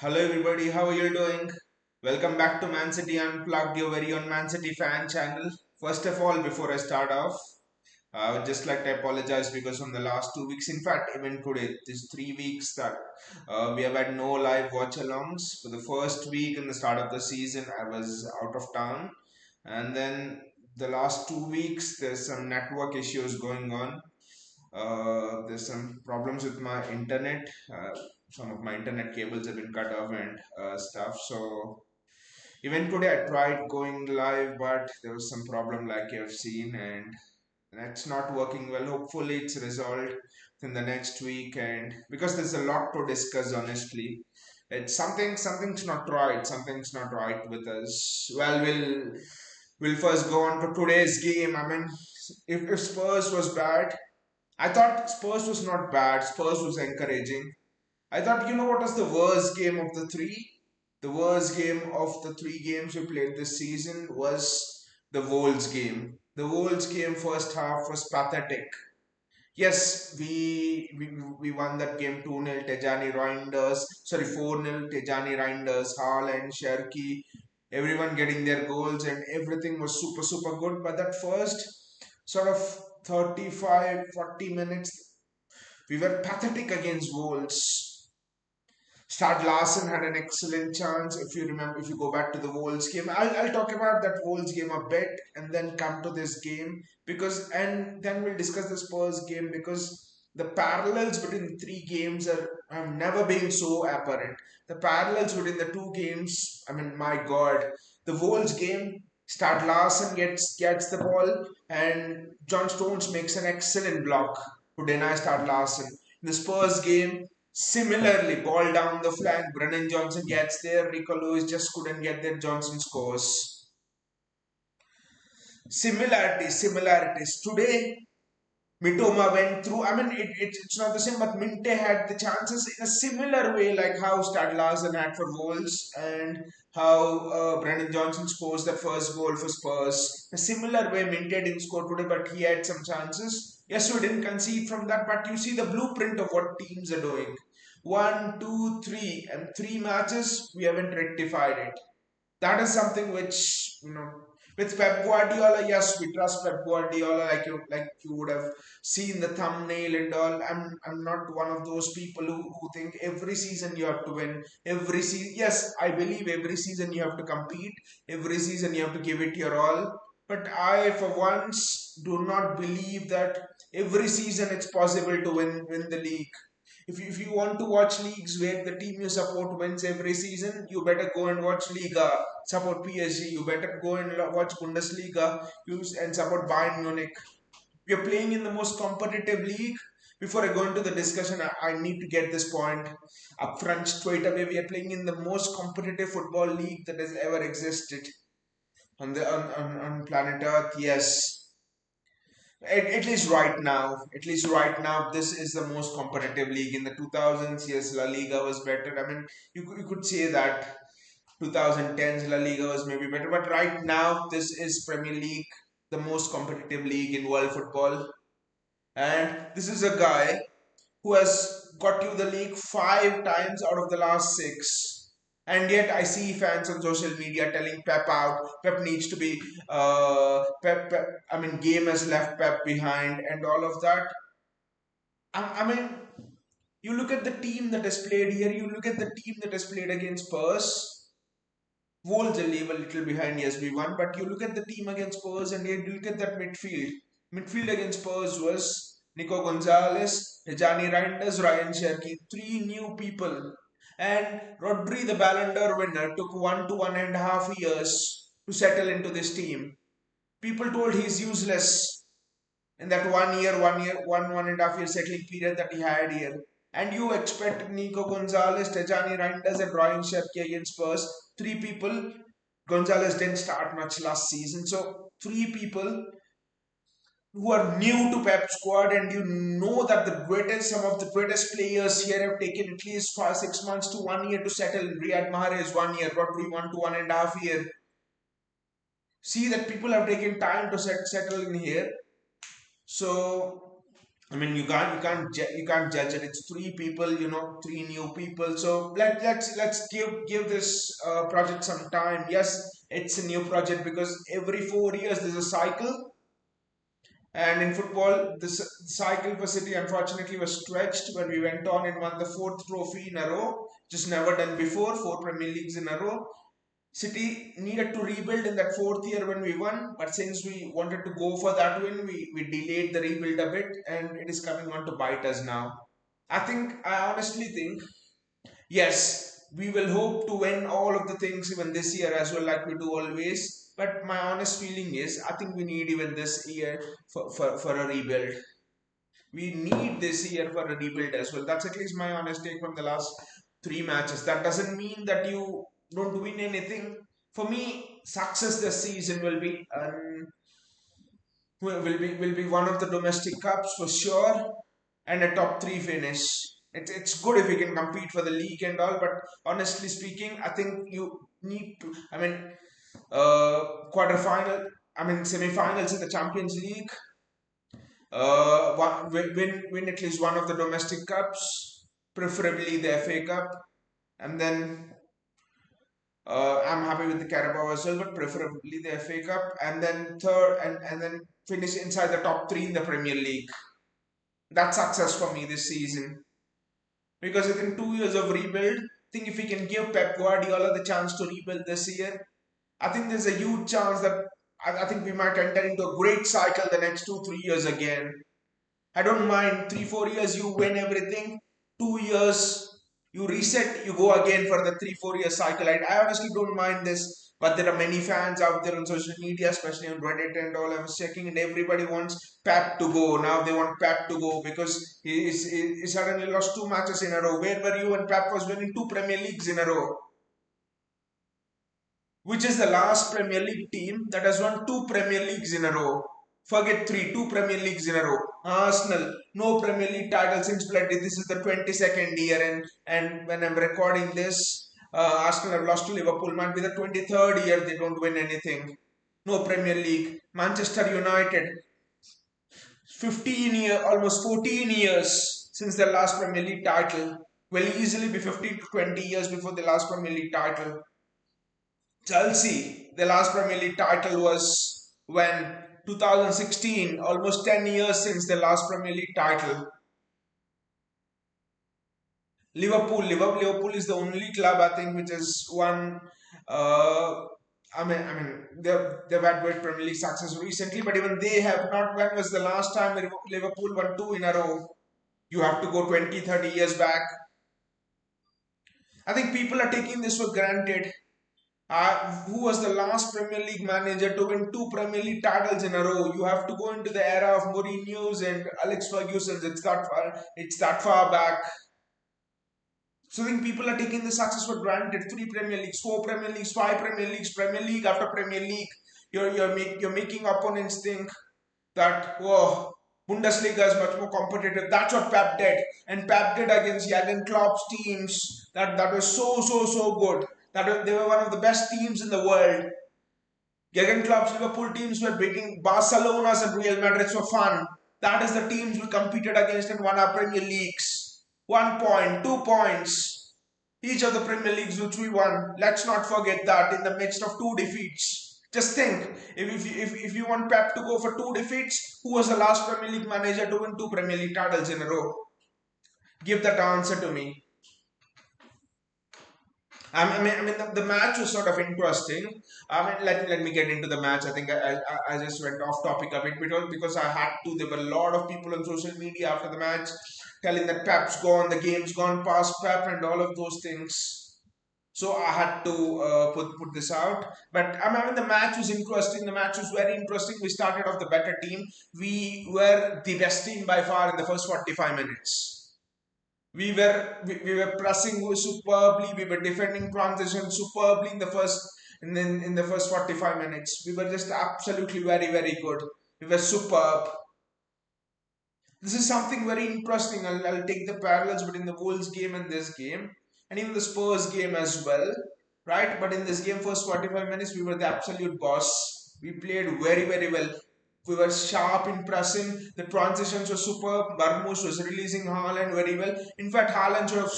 Hello everybody, how are you doing? Welcome back to Man City Unplugged, your very own Man City fan channel. First of all, before I start off, I would just like to apologize because from the last 2 weeks, in fact, even today, these 3 weeks that we have had no live watch alongs. For the first week in the start of the season, I was out of town, and then the last 2 weeks, there's some network issues going on. There's some problems with my internet. Some of my internet cables have been cut off and stuff. So even today I tried going live, but there was some problem like you have seen, and it's not working well. Hopefully it's resolved in the next week, and because there's a lot to discuss, honestly. It's something's not right. Something's not right with us. Well, we'll first go on to today's game. I mean, if Spurs was bad, I thought Spurs was not bad. Spurs was encouraging. I thought, what was the worst game of the three? The worst game of the three games we played this season was the Wolves game. The Wolves game first half was pathetic. Yes, we won that game 2-0. Tejani Reinders, sorry, 4-0. Tejani Reinders, Haaland, Sherky, everyone getting their goals and everything was super, super good. But that first sort of 35, 40 minutes, we were pathetic against Wolves. Stad Larsen had an excellent chance. If you remember, if you go back to the Wolves game, I'll talk about that Wolves game a bit and then come to this game and then we'll discuss the Spurs game because the parallels between the three games have never been so apparent. The parallels between the two games, I mean, my God, the Wolves game, Stad Larsen gets the ball and John Stones makes an excellent block to deny Stad Larsen. In the Spurs game, similarly, ball down the flank, Brennan Johnson gets there, Rico Lewis just couldn't get there, Johnson scores. Similarities. Today, Mitoma went through. I mean, it's not the same, but Minte had the chances in a similar way, like how Stad Larsen had for Wolves and how Brennan Johnson scores that first goal for Spurs. A similar way, Minte didn't score today, but he had some chances. Yes, we didn't concede from that, but you see the blueprint of what teams are doing. One, two, three, and three matches, we haven't rectified it. That is something which with Pep Guardiola. Yes, we trust Pep Guardiola, like you would have seen the thumbnail and all. I'm not one of those people who think every season you have to win. Every season, yes, I believe every season you have to compete. Every season you have to give it your all. But I, for once, do not believe that every season it's possible to win the league. If you want to watch leagues where the team you support wins every season, you better go and watch Liga, support PSG. You better go and watch Bundesliga, and support Bayern Munich. We are playing in the most competitive league. Before I go into the discussion, I need to get this point up front straight away. We are playing in the most competitive football league that has ever existed on planet Earth. Yes, at least right now, this is the most competitive league. In the 2000s, yes, La Liga was better. I mean, you could say that 2010s La Liga was maybe better, but right now, this is Premier League, the most competitive league in world football. And this is a guy who has got you the league 5 times out of the last six. And yet, I see fans on social media telling Pep out. Pep needs to be. Pep. I mean, game has left Pep behind, and all of that. I mean, you look at the team that has played here. You look at the team that has played against Spurs. Wolves will leave a little behind. Yes, we won, but you look at the team against Spurs, and you look at that midfield. Midfield against Spurs was Nico Gonzalez, Tejani Reinders, Ryan Cherky, three new people. And Rodri, the Ballon d'Or winner, took 1 to 1.5 years to settle into this team. People told he's useless in that 1 year, 1.5 year settling period that he had here. And you expect Nico Gonzalez, Tejani Reinders, and Ryan Cherky against Spurs. Three people. Gonzalez didn't start much last season, so three people who are new to Pep squad, and you know that some of the greatest players here have taken at least 6 months to 1 year to settle. Riyad Mahrez 1 year, Rodri 1 to 1.5 year. See that people have taken time to settle in here. So I mean, you can't judge it. It's three people, three new people. So let's give this project some time. Yes, it's a new project because every 4 years there's a cycle, and in football, this cycle for City unfortunately was stretched when we went on and won the fourth trophy in a row, just never done before, four Premier Leagues in a row. City needed to rebuild in that fourth year when we won, but since we wanted to go for that win, we delayed the rebuild a bit, and it is coming on to bite us now. I honestly think, yes, we will hope to win all of the things even this year as well, like we do always. But my honest feeling is, I think we need even this year for a rebuild. We need this year for a rebuild as well. That's at least my honest take from the last three matches. That doesn't mean that you don't win anything. For me, success this season will be one of the domestic cups for sure, and a top three finish. It's good if you can compete for the league and all, but honestly speaking, I think you need to. I mean, quarterfinal. I mean, semi-finals in the Champions League. Win at least one of the domestic cups, preferably the FA Cup, and then I'm happy with the Carabao as well, but preferably the FA Cup, and then third, and then finish inside the top three in the Premier League. That's success for me this season. Because within 2 years of rebuild, I think if we can give Pep Guardiola the chance to rebuild this year, I think there's a huge chance that I think we might enter into a great cycle the next 2 3 years again. I don't mind 3 4 years you win everything. 2 years you reset, you go again for the 3 4 year cycle. I honestly don't mind this, but there are many fans out there on social media, especially on Reddit and all. I was checking, and everybody wants Pep to go. Now they want Pep to go because he suddenly lost two matches in a row. Where were you when Pep was winning two Premier Leagues in a row? Which is the last Premier League team that has won two Premier Leagues in a row. Forget three, two Premier Leagues in a row. Arsenal, no Premier League title since plenty. This is the 22nd year, and when I'm recording this, Arsenal have lost to Liverpool. Might be the 23rd year they don't win anything. No Premier League. Manchester United, 15 years, almost 14 years since their last Premier League title. Will easily be 15 to 20 years before the last Premier League title. Chelsea, the last Premier League title was when 2016, almost 10 years since the last Premier League title. Liverpool is the only club I think which has won. Uh, I mean, they've had great Premier League success recently, but even they have not. When was the last time Liverpool won two in a row? You have to go 20, 30 years back. I think people are taking this for granted. Who was the last Premier League manager to win two Premier League titles in a row? You have to go into the era of Mourinho's and Alex Ferguson's. It's that far back. So I think people are taking the success for granted. Three Premier Leagues, four Premier Leagues, five Premier Leagues, Premier League after Premier League. You're making opponents think that, whoa, Bundesliga is much more competitive. That's what Pep did, and Pep did against Jurgen Klopp's teams. That was so good. They were one of the best teams in the world. Jurgen Klopp's Liverpool teams were beating Barcelona's and Real Madrid's for fun. That is the teams we competed against and won our Premier Leagues. 1 point, 2 points. Each of the Premier Leagues which we won. Let's not forget that in the midst of two defeats. Just think, if you want Pep to go for two defeats, who was the last Premier League manager to win two Premier League titles in a row? Give that answer to me. I mean, the match was sort of interesting. I mean, let me get into the match. I think I just went off topic a bit because I had to. There were a lot of people on social media after the match telling that Pep's gone, the game's gone past Pep, and all of those things. So I had to put this out. But I mean, the match was interesting. The match was very interesting. We started off the better team. We were the best team by far in the first 45 minutes. We were pressing superbly. We were defending transition superbly in the first 45 minutes. We were just absolutely very good. We were superb. This is something very interesting. I'll take the parallels between the Wolves game and this game, and even the Spurs game as well, right? But in this game, first 45 minutes, we were the absolute boss. We played very well. We were sharp in pressing. The transitions were superb. Marmoush was releasing Haaland very well. In fact, Haaland should have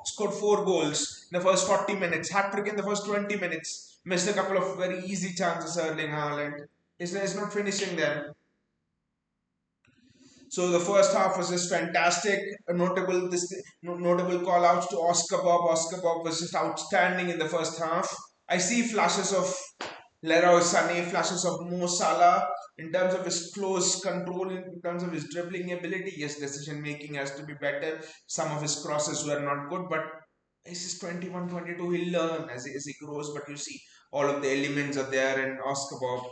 scored 4 goals in the first 40 minutes. Hat trick in the first 20 minutes. Missed a couple of very easy chances, Erling Haaland. Is not finishing them. So the first half was just fantastic. A notable call outs to Oscar Bob. Oscar Bob was just outstanding in the first half. I see flashes of Leroy Sané, flashes of Mo Salah in terms of his close control, in terms of his dribbling ability. Yes, decision making has to be better. Some of his crosses were not good, but he's just 21, 22. He'll learn as he grows. But you see, all of the elements are there in Oscar Bob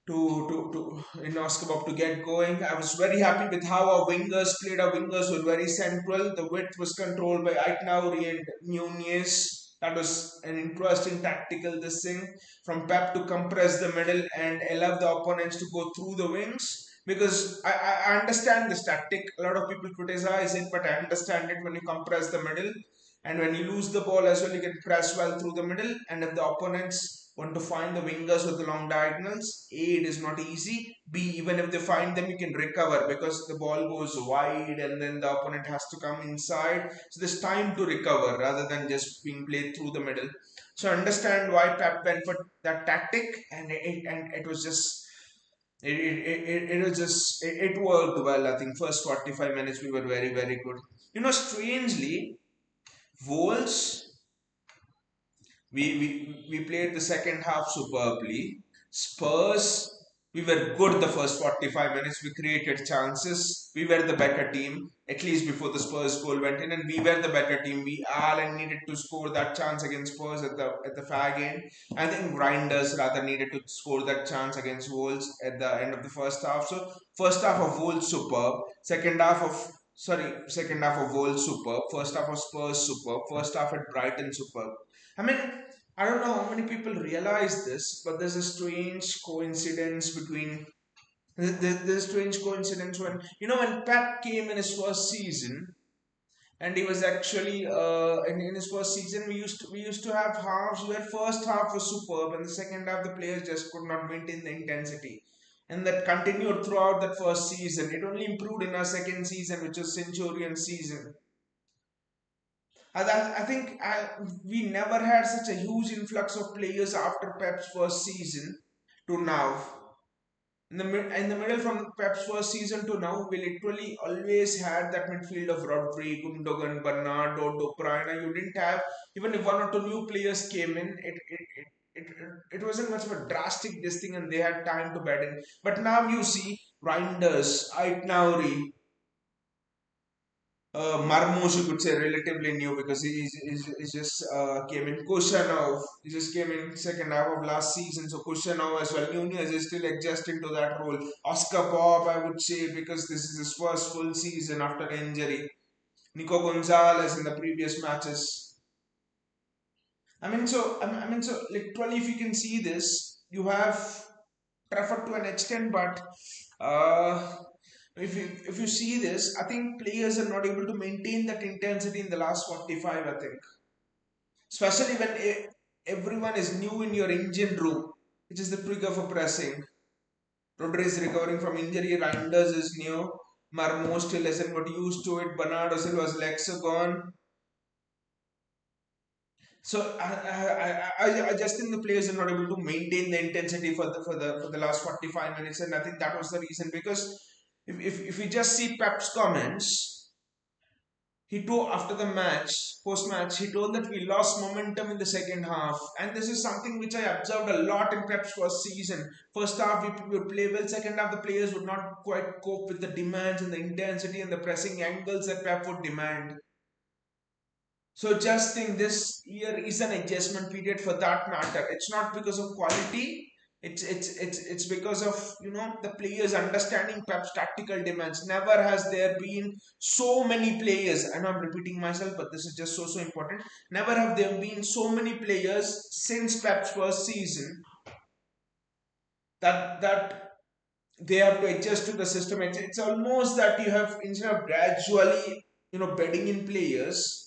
to in Oscar to get going. I was very happy with how our wingers played. Our wingers were very central. The width was controlled by Aitnauri and Nunez. That was an interesting tactical this thing from Pep to compress the middle and allow the opponents to go through the wings. Because I understand this tactic. A lot of people criticize it, but I understand it when you compress the middle. And when you lose the ball as well, you can press well through the middle. And if the opponents want to find the wingers with the long diagonals, A, it is not easy. B, even if they find them, you can recover because the ball goes wide and then the opponent has to come inside. So there's time to recover rather than just being played through the middle. So I understand why Pep went for that tactic, and it was just. It was just it worked well. I think first 45 minutes we were very good. Strangely, Wolves, we played the second half superbly. Spurs, we were good the first 45 minutes. We created chances. We were the better team, at least before the Spurs goal went in, and we were the better team. We Alan needed to score that chance against Spurs at the fag end. I think Grinders rather needed to score that chance against Wolves at the end of the first half. So first half of Wolves superb. Second half of Wolves superb. First half of Spurs superb. First half at Brighton superb. I mean, I don't know how many people realize this, but there's a strange coincidence between there's a strange coincidence when when Pep came in his first season, and he was actually in his first season we used to have halves where first half was superb and the second half the players just could not maintain the intensity, and that continued throughout that first season. It only improved in our second season, which was Centurion season. I think we never had such a huge influx of players after Pep's first season to now. In the middle from Pep's first season to now, we literally always had that midfield of Rodri, Gundogan, Bernardo, De Bruyne. You didn't have, even if one or two new players came in, it wasn't much of a drastic this thing, and they had time to bed in. But now you see Reinders, Aitnauri, Marmoush, you could say, relatively new because he's just came in. Kushanov, he just came in second half of last season. So Kushanov as well. Nunez is still adjusting to that role. Oscar Bob, I would say, because this is his first full season after injury. Nico Gonzalez in the previous matches. So literally, if you can see this, you have Trafford to an extent, but uh, if you see this, I think players are not able to maintain that intensity in the last 45. I think, especially when everyone is new in your engine room, which is the trigger for pressing. Rodri is recovering from injury. Reinders is new. Marmo still hasn't got used to it. Bernardo Silva's legs are gone. So I just think the players are not able to maintain the intensity for the last 45 minutes, and I think that was the reason. Because if we just see Pep's comments, he told after the post match, he told that we lost momentum in the second half, and this is something which I observed a lot in Pep's first season. First half we would play well, second half the players would not quite cope with the demands and the intensity and the pressing angles that Pep would demand. So just think this year is an adjustment period for that matter. It's not because of quality. It's because of the players understanding Pep's tactical demands. Never has there been so many players, and I'm repeating myself, but this is just so important. Never have there been so many players since Pep's first season that they have to adjust to the system. It's almost that you have, instead of gradually bedding in players,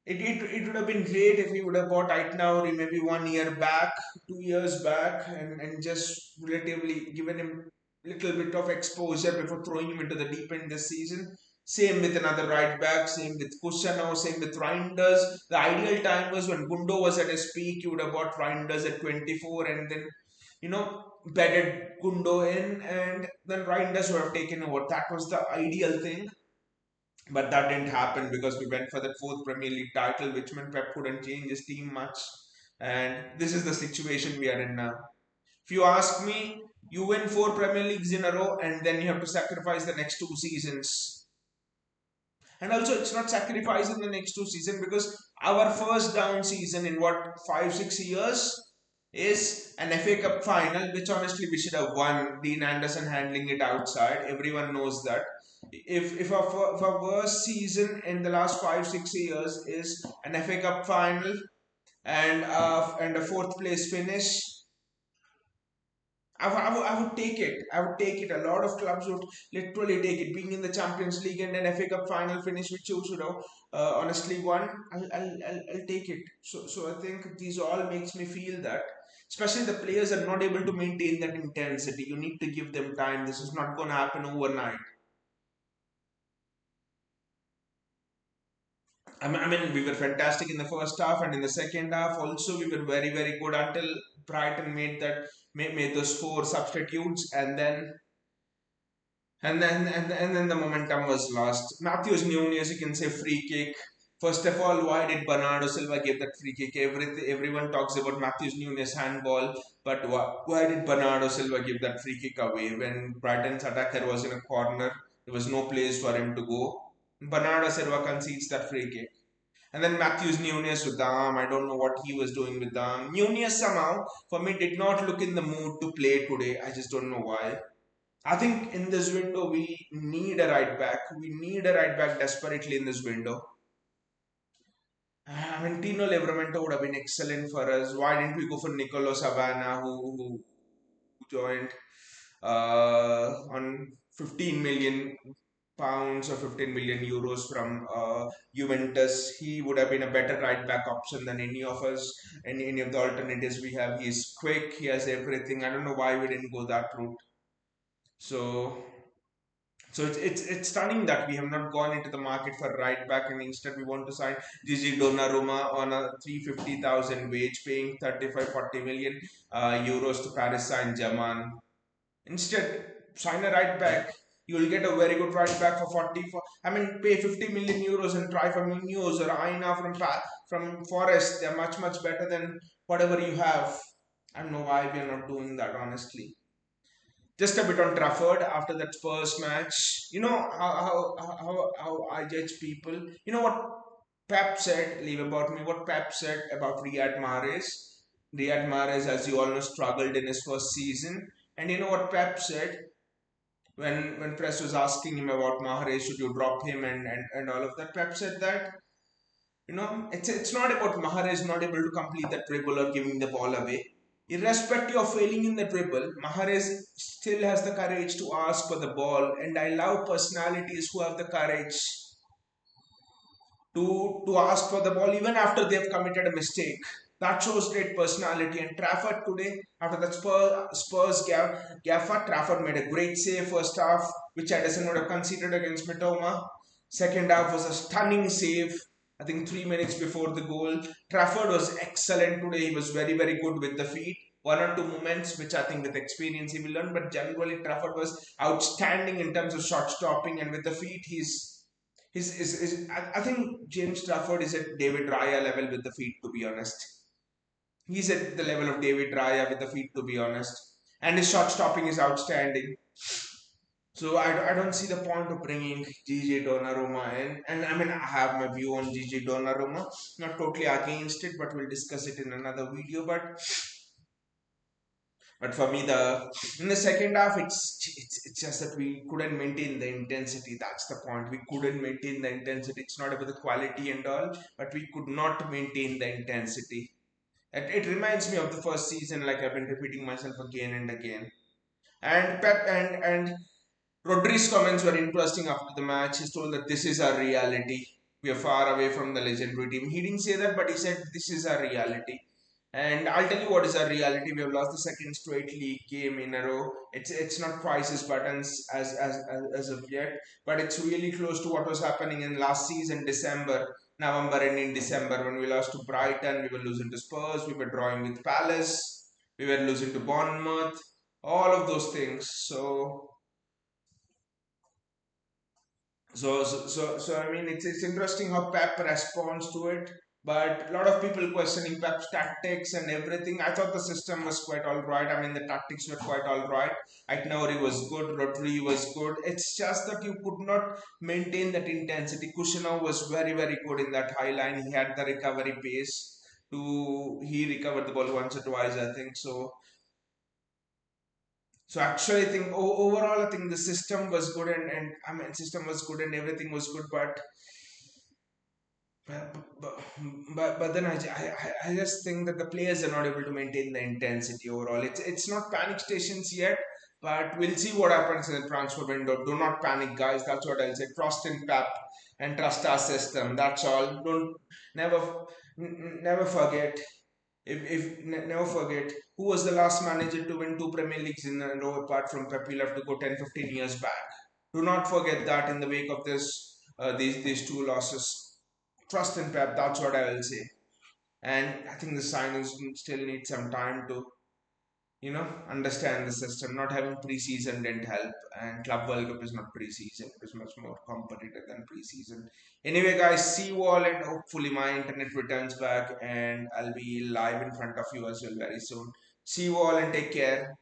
it would have been great if he would have bought right now, or maybe 1 year back, 2 years back, and just relatively given him little bit of exposure before throwing him into the deep end this season. Same with another right back, same with Kusano, same with Reinders. The ideal time was when Gundo was at his peak, you would have bought Reinders at 24 and then, bedded Gundo in, and then Reinders would have taken over. That was the ideal thing, but that didn't happen because we went for the fourth Premier League title, which meant Pep couldn't change his team much. And this is the situation we are in now. If you ask me, you win four Premier Leagues in a row and then you have to sacrifice the next 2 seasons. And also, it's not sacrificing the next 2 seasons because our first down season in what 5 6 years is an FA Cup final, which honestly we should have won. Dean Anderson handling it outside. Everyone knows that. If our worst season in the last 5 6 years is an FA Cup final and a fourth place finish, I would take it. I would take it. A lot of clubs would literally take it. Being in the Champions League and an FA Cup final finish, which you should have honestly won, I'll take it. So I think these all makes me feel that, especially the players are not able to maintain that intensity. You need to give them time. This is not going to happen overnight. I mean, we were fantastic in the first half, and in the second half also we were very very good until Brighton made those four substitutes, and then the momentum was lost. Matthews Nunes, you can say free kick. First of all, why did Bernardo Silva give that free kick? Everyone talks about Matthews Nunes handball, but why did Bernardo Silva give that free kick away when Brighton's attacker was in a corner? There was no place for him to go. Bernardo Silva concedes that free kick. And then Matthews Nunes with the arm. I don't know what he was doing with the arm. Nunes somehow, for me, did not look in the mood to play today. I just don't know why. I think in this window we need a right back. We need a right back desperately in this window. I mean, Tino Livramento would have been excellent for us. Why didn't we go for Nicolo Savannah, who joined on 15 million pounds or 15 million euros from Juventus? He would have been a better right back option than any of us, any of the alternatives we have. He's quick, he has everything. I don't know why we didn't go that route. So it's stunning that we have not gone into the market for right back, and instead we want to sign Gigi Donnarumma on a 350,000 wage, paying 35 40 million euros to Paris Saint-Germain. Instead, sign a right back. You will get a very good right back for 40. I mean, pay 50 million euros and try for Munoz or Aina from Forest. They're much better than whatever you have. I don't know why we are not doing that, honestly. Just a bit on Trafford after that first match. You know how I judge people. You know what Pep said, leave about me, what Pep said about Riyad Mahrez. Riyad Mahrez, as you all know, struggled in his first season. And you know what Pep said when press was asking him about Mahrez, should you drop him and all of that? Pep said that, it's not about Mahrez not able to complete that dribble or giving the ball away. Irrespective of failing in the dribble, Mahrez still has the courage to ask for the ball, and I love personalities who have the courage to ask for the ball even after they've committed a mistake. That shows great personality. And Trafford today, after that Spurs gaffer, Trafford made a great save first half, which Edison would have conceded against Mitoma. Second half was a stunning save. I think 3 minutes before the goal. Trafford was excellent today. He was very, very good with the feet. One or two moments, which I think with experience he will learn, but generally Trafford was outstanding in terms of shot stopping, and with the feet, I think James Trafford is at David Raya level with the feet, to be honest. He's at the level of David Raya with the feet, to be honest. And his shot stopping is outstanding. So I don't see the point of bringing Gigi Donnarumma in. And I mean, I have my view on Gigi Donnarumma. Not totally against it, but we'll discuss it in another video. But for me, the in the second half, it's just that we couldn't maintain the intensity. That's the point. We couldn't maintain the intensity. It's not about the quality and all, but we could not maintain the intensity. It reminds me of the first season, like I've been repeating myself again and again. And Pep and Rodri's comments were interesting after the match. He told that this is our reality. We are far away from the legendary team. He didn't say that, but he said this is our reality. And I'll tell you what is our reality. We have lost the second straight league game in a row. It's not crisis buttons as of yet, but it's really close to what was happening in last season, November and in December when we lost to Brighton. We were losing to Spurs. We were drawing with Palace. We were losing to Bournemouth. All of those things. So I mean, it's interesting how Pep responds to it. But a lot of people questioning Pep's tactics and everything. I thought the system was quite all right. I mean, the tactics were quite all right. Aitnauri was good. Rodri was good. It's just that you could not maintain that intensity. Kushner was very good in that high line. He had the recovery pace. He recovered the ball once or twice, I think. So actually, I think overall, I think the system was good and I mean, system was good and everything was good, but but then I just think that the players are not able to maintain the intensity overall. It's not panic stations yet, but we'll see what happens in the transfer window. Do not panic, guys. That's what I'll say. Trust in Pep and trust our system. That's all. Don't never never forget. Never forget who was the last manager to win two Premier Leagues in a row apart from Pep. You'll have to go 10-15 years back. Do not forget that in the wake of these two losses. Trust in Pep. That's what I will say. And I think the signings still need some time to understand the system. Not having preseason didn't help, and Club World Cup is not preseason. It is much more competitive than preseason. Anyway, guys, see you all, and hopefully my internet returns back, and I'll be live in front of you as well very soon. See you all, and take care.